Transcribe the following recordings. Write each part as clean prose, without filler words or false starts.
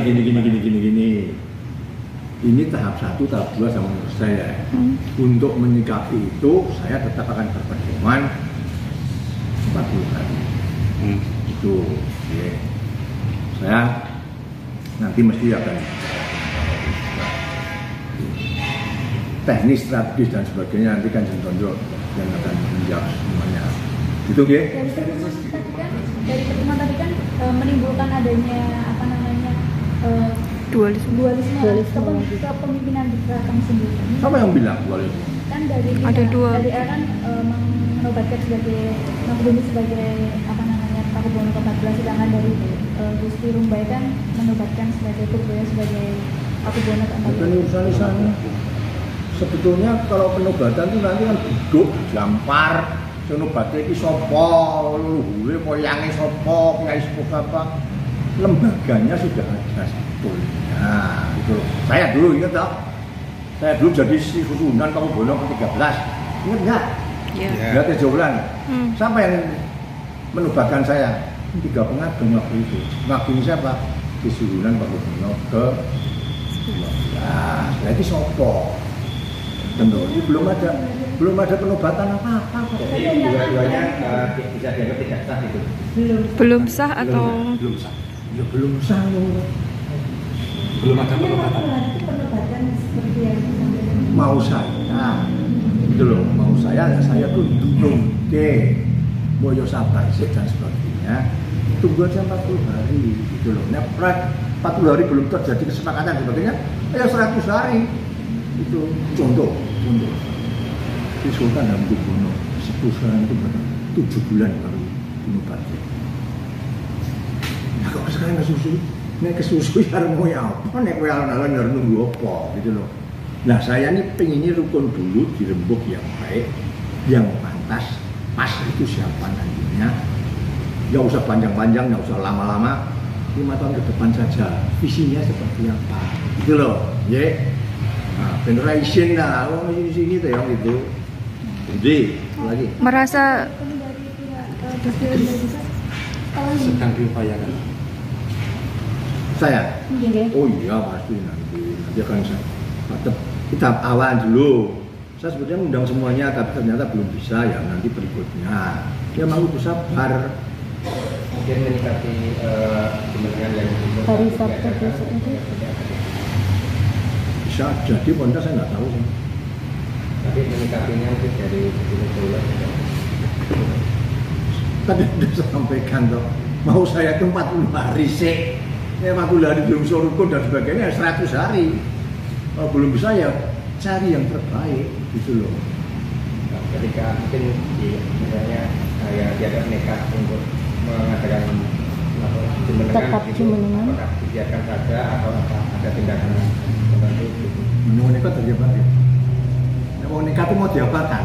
gini. Ini tahap 1, tahap 2 sama menurut saya. Untuk menyikapi itu, saya tetap akan berpedoman 40 hari. Itu, ya. Saya nanti mesti akan teknis, strategis dan sebagainya, nanti kan Tonjo yang akan menjawab semuanya. Gitu, ya. Dari pertemuan tadi kan menimbulkan adanya dualisme kepemimpinan di Keraton sendiri. Siapa yang bilang dualisme? Kan dari Aran menobatkan sebagai Bumi sebagai Pakubuwono ke-14, sedangkan dari Gusti Rumbai kan menobatkan sebagai Purboyo sebagai Pakubuwono ke-14. Bukan urusan di sana. Sebetulnya kalau penobatan itu nanti kan duduk, gampar, penobatan itu sopo, luhur, poyangi sopo, kiai sepuh apa, lembaganya sudah ada sebetulnya. Gitu. Saya dulu ingat tak? Saya dulu jadi Susunan Pakubuwono ke-13, ingat nggak? Iya. Ya, 7 bulan. Siapa yang menobatkan saya? 3 pengagum waktu itu. Pengagum siapa? Susunan Pakubuwono ke-12. Jadi sopo. Tentu, ini belum ada penobatan apa-apa. Jadi dua-duanya bisa dianggap tidak sah itu. Belum sah atau belum sah? Ya belum sah loh. Belum ada penobatan. Mau saya, itu loh, mau saya tuh dukung ke Boyo Sabar dan sebagainya. Tunggu aja 40 hari, gitu loh. Nah, 40 hari belum terjadi kesepakatan sebagainya, ya 100 hari. Itu contoh di Sultan Hamengkubuwono 10 bulan itu berapa? 7 bulan baru penobatan. Nah kok sekarang kesusu ya mau ya apa? Nek kowe alon-alon harus nunggu apa gitu loh. Nah saya ini pengennya rukun dulu dirembuk yang baik, yang pantas, pas itu siapa nantinya. Nggak usah panjang-panjang, nggak usah lama-lama. 5 tahun ke depan saja visinya seperti apa gitu loh, ya. Nah, beneran isin lah, di sini tuh yang itu. Jadi lagi. merasa Sedang diupayakan. Saya? Oh iya pasti nanti akan kita awal dulu. Saya sebetulnya undang semuanya, tapi ternyata belum bisa ya nanti berikutnya. Ya mau sabar. Mungkin menyikapi kemenangan yang Hari Sabtu besok itu. Bisa jadi kontak saya nggak tahu sih. tapi menyikapinya mungkin dari Boyo. Tadi sudah saya sampaikan toh, mau saya itu 40 hari sih. Ya 40 hari belum rukun dan sebagainya 100 hari. Kalau belum bisa ya cari yang terbaik gitu loh. Nah, ketika mungkin misalnya ya dianggap nekat untuk mengadakan Jumenengan, apakah dibiarkan saja atau ada tindakan tertentu? Mau nekat terjadi apa? Mau nekat itu mau diapakan?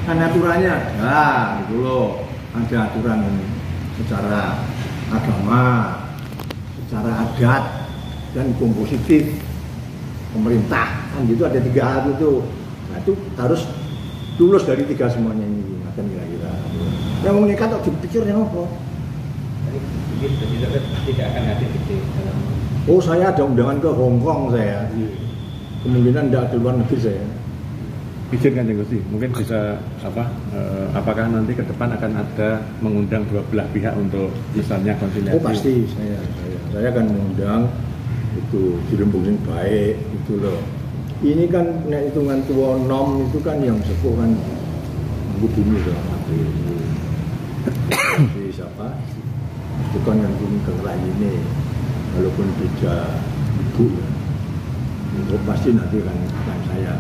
Kan aturannya ada gitu loh. Ada aturan secara agama, secara adat dan hukum positif pemerintah kan gitu, ada 3 hal itu. Nah itu harus lulus dari 3 semuanya ini akan kira-kira. Yang mau nekat kok dipikirnya apa? Tidak akan hadir di dalam. Oh saya ada undangan ke Hong Kong saya. Kemungkinan tidak di luar negeri saya. Izin kan Gusti, mungkin bisa apakah nanti ke depan akan ada mengundang dua belah pihak untuk misalnya konsiliasi? Oh pasti saya akan mengundang itu dirembungin baik itu loh. Ini kan hitungan tua nom itu kan yang sepuh kan begini loh. Si siapa? Itu kan yang ke lain ini, walaupun beda ibu ya. Itu pasti nanti akan saya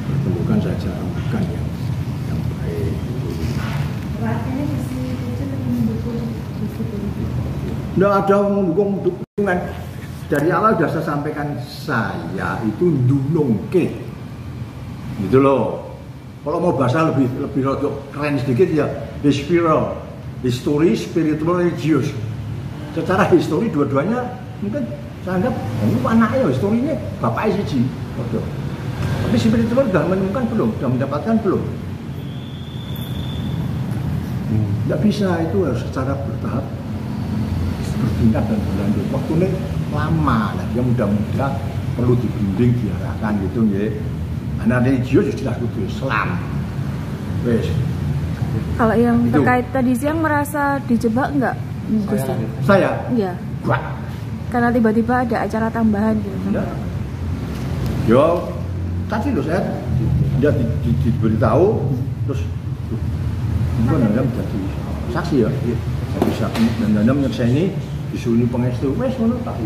pertemukan saja bukan yang baik. Artinya visi itu lebih mendukung visi politik. Tidak ada mendukung dukungan. Dari awal sudah saya sampaikan saya itu ndunungke, gitu loh. Kalau mau bahasa lebih keren sedikit ya, history, spiritual, religious. Secara histori dua-duanya mungkin saya anggap ini anaknya historinya bapaknya siji. Tapi spiritual sudah menemukan belum, sudah mendapatkan belum? Tidak bisa, itu harus secara bertahap seperti singkat dan berlanjut. Waktunya lama, nah dia mudah-mudah perlu dibimbing, diarahkan gitu ya. Anak religius sudah kudu Islam. Wes. Kalau yang Itu. terkait tadi siang merasa dijebak nggak, Gus? Saya? Iya. Enggak. Karena tiba-tiba ada acara tambahan gitu. Ya. Yo, tadi loh saya dia diberitahu terus bukan dalam jadi saksi ya. Bisa dan dalam nyekseni disuni pengestu wes ngono tak.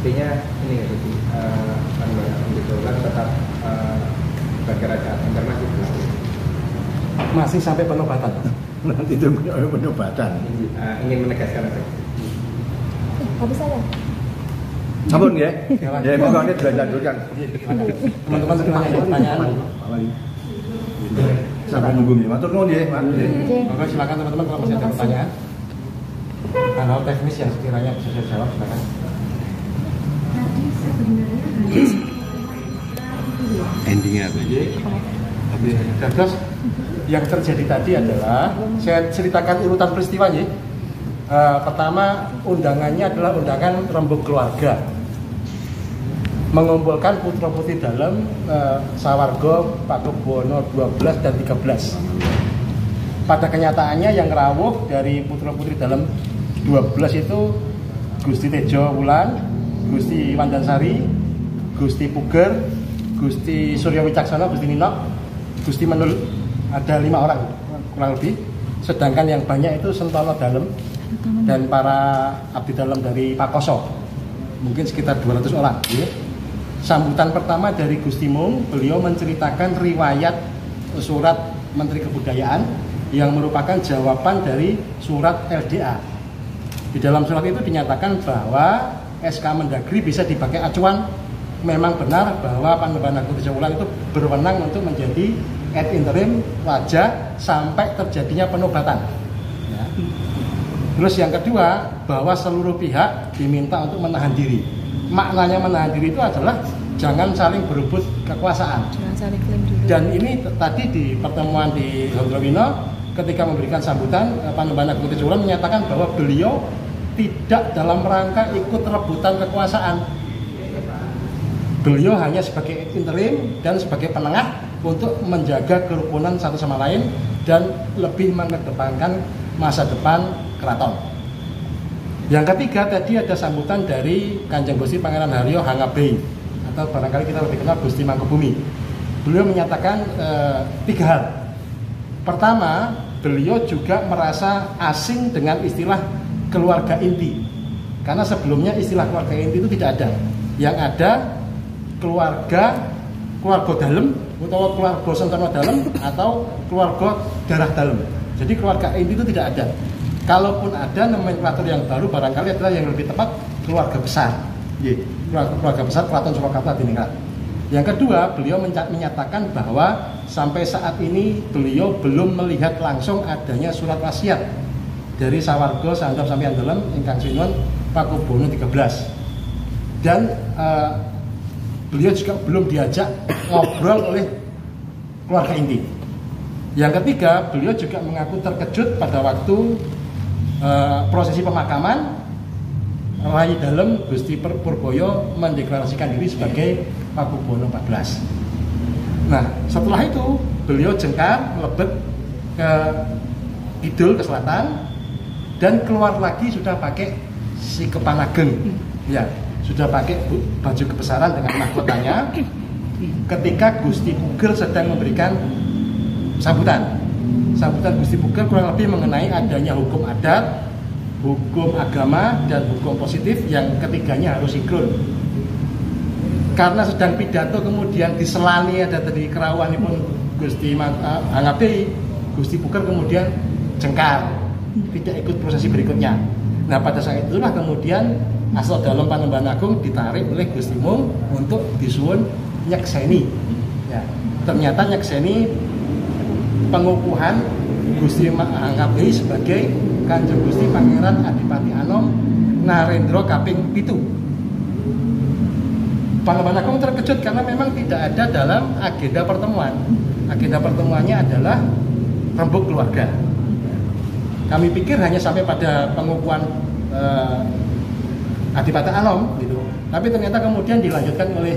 Artinya ini ya Gusti, gitu kan tetap bagi kerajaan internasional berlaku. Masih sampai penobatan. Nanti itu penobatan. Ingin menegaskan apa? Habis saya. Sampun ya. Ya monggo ini dilanjutkan. Teman-teman sekalian ada pertanyaan. Sampai nunggu nih. Matur nuwun ya, Mas. Monggo silakan teman-teman kalau masih ada pertanyaan. Hal teknis yang sekiranya bisa saya jawab silakan. Endingnya apa? Terus yang terjadi tadi adalah saya ceritakan urutan peristiwanya. Pertama undangannya adalah undangan rembuk keluarga, mengumpulkan putra putri dalam Sawarga Pakubuwono 12 dan 13. Pada kenyataannya yang rawuh dari putra putri dalam 12 itu Gusti Tejo Wulan, Gusti Wandansari, Gusti Puger, Gusti Surya Wicaksono, Gusti Ninok, Gusti Menul, ada 5 orang kurang lebih. Sedangkan yang banyak itu Sentono Dalem dan para abdi dalam dari Pakoso, mungkin sekitar 200 orang. Ya. Sambutan pertama dari Gusti Mung, beliau menceritakan riwayat surat Menteri Kebudayaan yang merupakan jawaban dari surat LDA. Di dalam surat itu dinyatakan bahwa SK Mendagri bisa dipakai acuan. Memang benar bahwa Panembahan Agung Tejo Wulan itu berwenang untuk menjadi ad interim wajah sampai terjadinya penobatan. Ya. Terus yang kedua, bahwa seluruh pihak diminta untuk menahan diri. Maknanya menahan diri itu adalah jangan saling berebut kekuasaan. Jangan saling klaim dulu. Dan ini tadi di pertemuan di Gondrowino ketika memberikan sambutan, Panembahan Agung Tejo Wulan menyatakan bahwa beliau tidak dalam rangka ikut rebutan kekuasaan. Beliau hanya sebagai interim dan sebagai penengah untuk menjaga kerukunan satu sama lain dan lebih mengedepankan masa depan keraton. Yang ketiga tadi ada sambutan dari Kanjeng Gusti Pangeran Haryo Hangabei atau barangkali kita lebih kenal Gusti Mangkubumi. Beliau menyatakan 3 hal. Pertama, beliau juga merasa asing dengan istilah keluarga inti, karena sebelumnya istilah keluarga inti itu tidak ada. Yang ada keluarga dalam atau keluarga Sentono Dalem atau keluarga darah dalem. Jadi keluarga inti itu tidak ada. Kalaupun ada, nomenklatur yang baru barangkali adalah yang lebih tepat keluarga besar. Keluarga besar Keraton Surakarta Diningrat. Yang kedua, beliau menyatakan bahwa sampai saat ini beliau belum melihat langsung adanya surat wasiat dari Sawarga Sandap Sampeyan Dalem ingkang sinuwun Pakubuwono 13. Dan beliau juga belum diajak ngobrol oleh keluarga inti. Yang ketiga, beliau juga mengaku terkejut pada waktu prosesi pemakaman Rai Dalem Gusti Purboyo mendeklarasikan diri sebagai Pakubuwono 14. Nah, setelah itu beliau jengkar melebet ke kidul, ke selatan, dan keluar lagi sudah pakai sikepan ageng. Ya, sudah pakai baju kebesaran dengan mahkotanya ketika Gusti Puger sedang memberikan sambutan. Sambutan Gusti Puger kurang lebih mengenai adanya hukum adat, hukum agama, dan hukum positif yang ketiganya harus sinkron. Karena sedang pidato kemudian diselani ada tadi kerawan pun Gusti Hangabei, Gusti Puger kemudian jengkar, tidak ikut prosesi berikutnya. Nah, pada saat itulah kemudian asal dalam Panembahan Agung ditarik oleh Gusti Mung untuk disuwun nyekseni. Ya, ternyata nyekseni pengukuhan Gusti Hangabei sebagai Kanjeng Gusti Pangeran Adipati Anom Narendra kaping 7. Panembahan Agung terkejut karena memang tidak ada dalam agenda pertemuan. Agenda pertemuannya adalah rembuk keluarga. Kami pikir hanya sampai pada pengukuhan Adipati Anom gitu. Tapi ternyata kemudian dilanjutkan oleh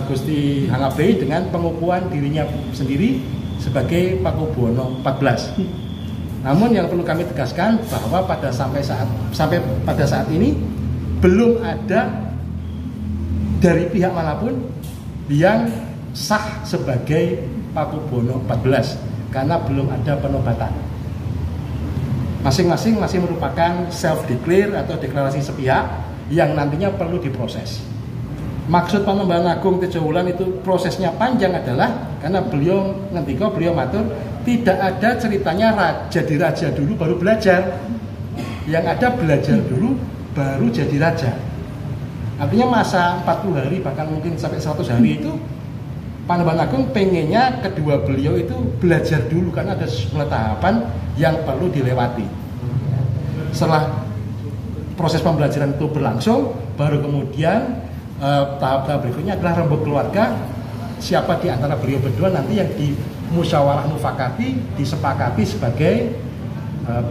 Gusti Hangabei dengan pengukuhan dirinya sendiri sebagai Pakubuwono 14. Namun yang perlu kami tegaskan bahwa sampai pada saat ini belum ada dari pihak manapun yang sah sebagai Pakubuwono 14 karena belum ada penobatan. Masing-masing masih merupakan self-declare atau deklarasi sepihak yang nantinya perlu diproses. Maksud Panembahan Agung Tejowulan itu prosesnya panjang adalah karena beliau matur tidak ada ceritanya jadi raja dulu baru belajar. Yang ada belajar dulu baru jadi raja. Artinya masa 40 hari bahkan mungkin sampai 100 hari itu Panembahan Agung pengennya kedua beliau itu belajar dulu karena ada sejumlah tahapan yang perlu dilewati. Setelah proses pembelajaran itu berlangsung, baru kemudian tahap berikutnya adalah rembuk keluarga. Siapa di antara beliau berdua nanti yang dimusyawarah mufakati, disepakati sebagai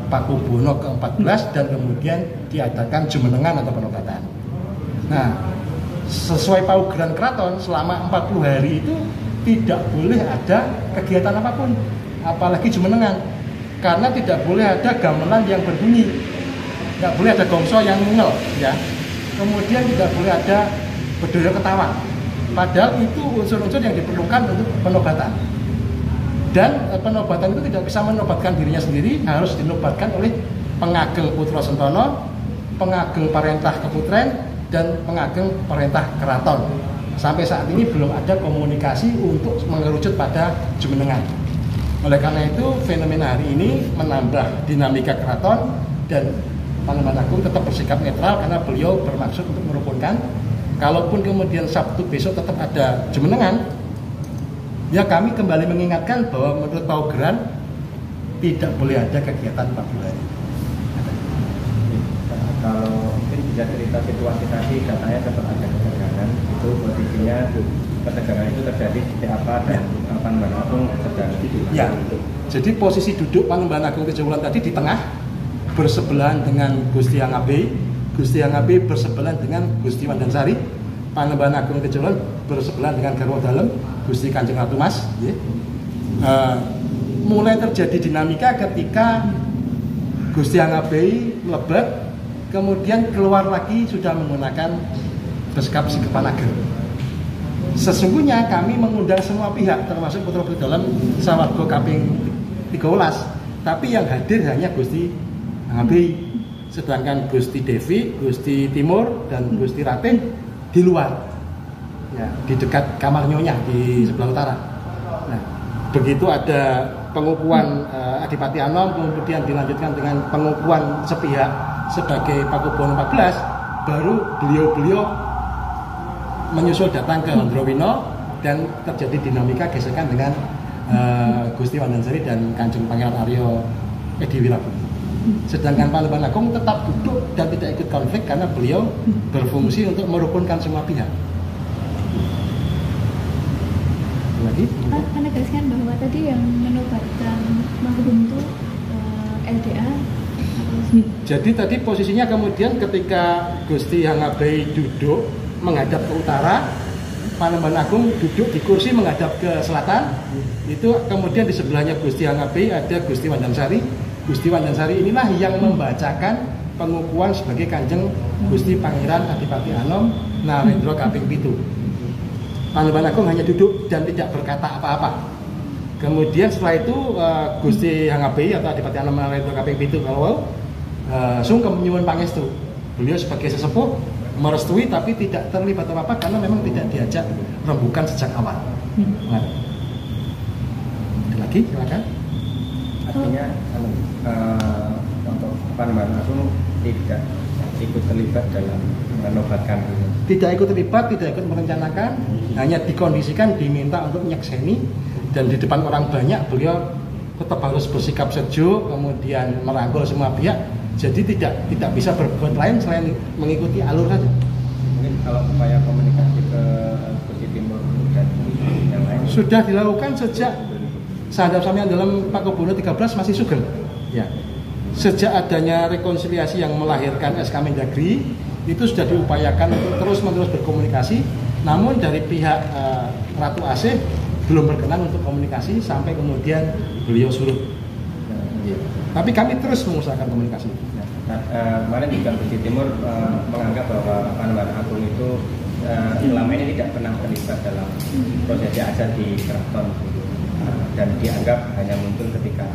Pakubuwono ke-14 dan kemudian diadakan jumenengan atau penobatan. Nah, sesuai paugeran keraton selama 40 hari itu tidak boleh ada kegiatan apapun, apalagi jumenengan, karena tidak boleh ada gamelan yang berbunyi, tidak boleh ada gongso yang ngel, ya. Kemudian tidak boleh ada bedoro ketawa, padahal itu unsur-unsur yang diperlukan untuk penobatan. Dan penobatan itu tidak bisa menobatkan dirinya sendiri, harus dinobatkan oleh pengageng Putra Sentono, pengageng Parentah Keputren, dan pengageng Perintah Keraton. Sampai saat ini belum ada komunikasi untuk mengerucut pada jumenengan. Oleh karena itu fenomena hari ini menambah dinamika keraton dan Panembahan Agung tetap bersikap netral karena beliau bermaksud untuk merukunkan. Kalaupun kemudian Sabtu besok tetap ada jumenengan, ya kami kembali mengingatkan bahwa menurut paugeran tidak boleh ada kegiatan 40 hari. Kalau mungkin bisa cerita situasi tadi, katanya sempat ada ketegangan, itu posisinya ketegangan itu terjadi seperti apa dan Panembahan Agung sedang di mana? Ya, jadi posisi duduk Panembahan Agung Tejowulan tadi di tengah, bersebelahan dengan Gusti Hangabei. Gusti Hangabei bersebelahan dengan Gusti Wandansari. Panembahan Agung Tejowulan bersebelahan dengan Garwa Dalem, Gusti Kanjeng Ratu Mas. Ya. Mulai terjadi dinamika ketika Gusti Hangabei melebat, kemudian keluar lagi sudah menggunakan beskap Sikepanager. Sesungguhnya kami mengundang semua pihak termasuk Putra Putri Dalam Sawarga kaping 13, tapi yang hadir hanya Gusti Hangabei, sedangkan Gusti Devi, Gusti Timur dan Gusti Ratih di luar, ya, di dekat kamar nyonya di sebelah utara. Nah, begitu ada pengukuhan Adipati Anom, kemudian dilanjutkan dengan pengukuhan sepihak sebagai Pakubuwono 14, baru beliau-beliau menyusul datang ke Hondrowino dan terjadi dinamika gesekan dengan Gusti Wandansari dan Kanjeng Pangeran Aryo Edi Wirabumi. Sedangkan Panembahan Agung tetap duduk dan tidak ikut konflik karena beliau berfungsi untuk merukunkan semua pihak. Lagi? Anda jelaskan bahwa tadi yang menobatkan Manggubung itu LDA. Jadi tadi posisinya kemudian ketika Gusti Hangabei duduk menghadap ke utara, Panembahan Agung duduk di kursi menghadap ke selatan. Itu kemudian di sebelahnya Gusti Hangabei ada Gusti Wandansari. Gusti Wandansari inilah yang membacakan pengukuhan sebagai Kanjeng Gusti Pangeran Adipati Anom Narendra kaping 7. Panembahan Agung hanya duduk dan tidak berkata apa-apa. Kemudian setelah itu Gusti Hangabei atau Adipati Anom Narendra kaping 7 kalau sungkem nyuwun pangestu. Beliau sebagai sesepuh merestui tapi tidak terlibat apa-apa karena memang tidak diajak rembukan sejak awal. Nah. Ada lagi, silakan. Artinya untuk Panembahan Agung tidak ikut terlibat dalam menobatkan ini. Tidak ikut terlibat, tidak ikut merencanakan, hanya dikondisikan, diminta untuk nyekseni, dan di depan orang banyak beliau tetap harus bersikap sejuk, kemudian merangkul semua pihak. Jadi tidak bisa berbuat lain selain mengikuti alur saja. Mungkin kalau upaya komunikasi ke Gusti Timur dan yang lain sudah dilakukan sejak Sahadap Samyan dalam Pakubuwono 13 masih sugeng. Ya. sejak adanya rekonsiliasi yang melahirkan SK Mendagri itu sudah diupayakan untuk terus-menerus berkomunikasi, namun dari pihak Ratu Asih belum berkenan untuk komunikasi sampai kemudian beliau surut. Tapi kami terus mengusahakan komunikasi. Kemarin juga Gusti Timur menganggap bahwa Panembahan Agung itu selama ini tidak pernah terlibat dalam prosesi adat di keraton dan dianggap hanya muncul ketika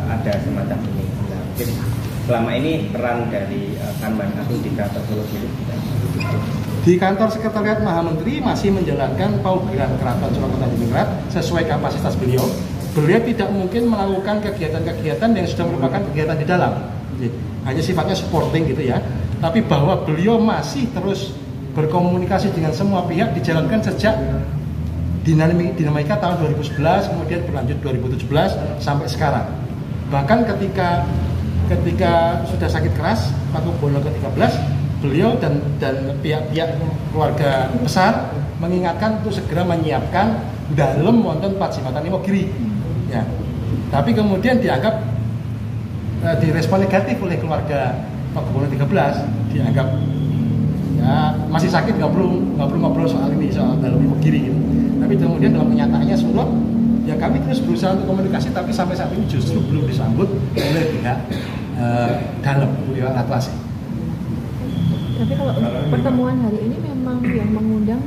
ada semacam ini. Nah, mungkin selama ini peran dari Panembahan Agung di Keraton Solo itu di kantor Sekretariat Mahamenteri masih menjalankan paugeran Keraton Surakarta Diningrat sesuai kapasitas beliau. Beliau tidak mungkin melakukan kegiatan-kegiatan yang sudah merupakan kegiatan di dalam, hanya sifatnya supporting gitu ya. Tapi bahwa beliau masih terus berkomunikasi dengan semua pihak dijalankan sejak dinamika tahun 2011, kemudian berlanjut 2017 sampai sekarang. Bahkan ketika sudah sakit keras Pakubuwono ke-13, beliau dan pihak-pihak keluarga besar mengingatkan untuk segera menyiapkan dalem wonten Padzimatanipun Imogiri. Ya. Tapi kemudian dianggap direspon negatif oleh keluarga Pakubuwono 13, dianggap ya masih sakit, nggak perlu ngobrol soal ini, soal dalem Imogiri gitu. Tapi kemudian dalam kenyataannya surut. Ya kami terus berusaha untuk komunikasi, tapi sampai saat ini justru belum disambut oleh pihak dalam pihak Ratu Asih. Tapi kalau pertemuan hari ini memang yang mengundang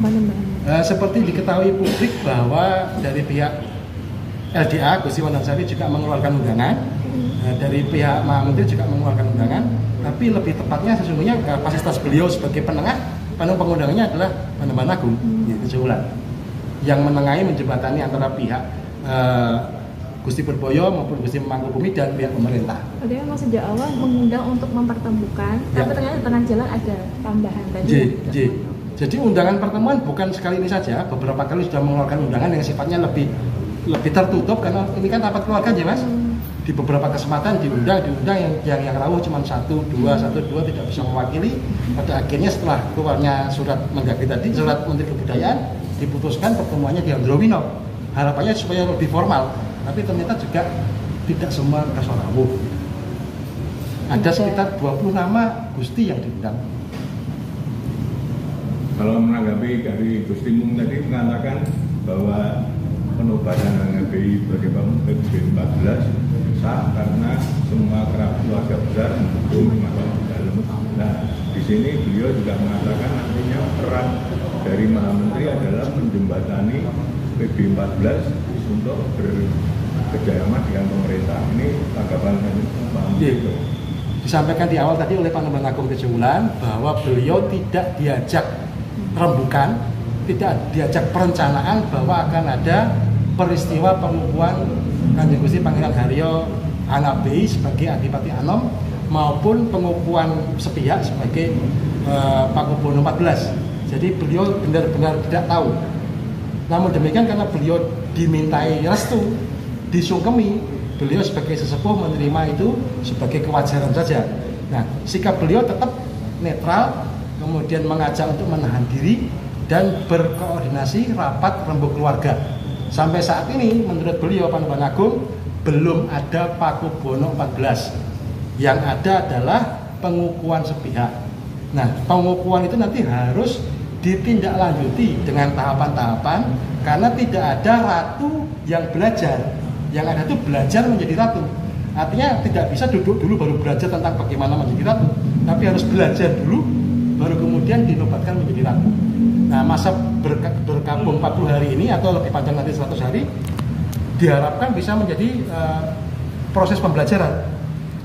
Panembahan. Seperti diketahui publik bahwa dari pihak LDA Gusti Wandansari juga mengeluarkan undangan, dari pihak Mahamenteri juga mengeluarkan undangan, tapi lebih tepatnya sesungguhnya kapasitas beliau sebagai penengah, pengundangannya adalah Panembahan Agung, yaitu Jaulan, yang menengahi menjembatani antara pihak Gusti Purboyo maupun Gusti Mangkubumi dan pihak pemerintah. Jadi memang sejak awal mengundang untuk mempertemukan, tapi ternyata di tengah jalan ada tambahan tadi. Jadi undangan pertemuan bukan sekali ini saja, beberapa kali sudah mengeluarkan undangan yang sifatnya lebih tertutup karena ini kan rapat keluarga aja Mas. Di beberapa kesempatan diundang yang rawuh cuma 1, 2 tidak bisa mewakili. Pada akhirnya setelah keluarnya surat Mendagri tadi, surat Menteri Kebudayaan, diputuskan pertemuannya di Androwino. Harapannya supaya lebih formal, tapi ternyata juga tidak semua rawuh. Ada sekitar 20 nama Gusti yang diundang. Kalau menanggapi dari Gus Timung tadi mengatakan bahwa penobatan HBI sebagai bangun PBB 14 sah karena semua keluarga besar mendukung masalah dalam. Nah, di sini beliau juga mengatakan artinya peran dari Mahamenteri adalah menjembatani PBB 14 untuk bekerjasama dengan pemerintah. Ini tanggapan Pak Menteri. Disampaikan di awal tadi oleh Panembahan Agung Jaulan bahwa beliau tidak diajak rembukan, tidak diajak perencanaan bahwa akan ada peristiwa pengukuhan Kanjeng Gusti Pangeran Haryo Hanabi sebagai Adipati Anom maupun pengukuhan sepihak sebagai Pakubuwono 14. Jadi beliau benar-benar tidak tahu. Namun demikian karena beliau dimintai restu, disungkemi, beliau sebagai sesepuh menerima itu sebagai kewajaran saja. Nah, sikap beliau tetap netral, kemudian mengajak untuk menahan diri dan berkoordinasi rapat rembuk keluarga. Sampai saat ini menurut beliau Panembahan Agung belum ada Pakubuwono 14. Yang ada adalah pengukuhan sepihak. Nah, pengukuhan itu nanti harus ditindaklanjuti dengan tahapan-tahapan karena tidak ada ratu yang belajar. Yang ada itu belajar menjadi ratu. Artinya tidak bisa duduk dulu baru belajar tentang bagaimana menjadi ratu, tapi harus belajar dulu baru kemudian dinobatkan menjadi ratu. Nah, masa berkabung 40 hari ini atau lebih panjang nanti 100 hari diharapkan bisa menjadi proses pembelajaran.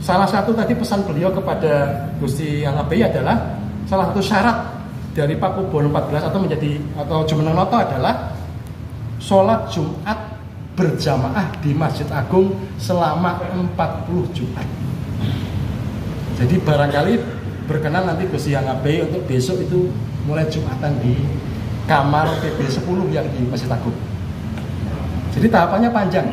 Salah satu tadi pesan beliau kepada Gusti Hanabi adalah salah satu syarat dari Pakubuwono 14 atau Jumenenoto adalah sholat Jumat berjamaah di Masjid Agung selama 40 Jumat. Jadi barangkali berkenan nanti Gusti Hanabi untuk besok itu mulai Jumatan di kamar PB 10 yang di Masjid Agung. Jadi tahapannya panjang.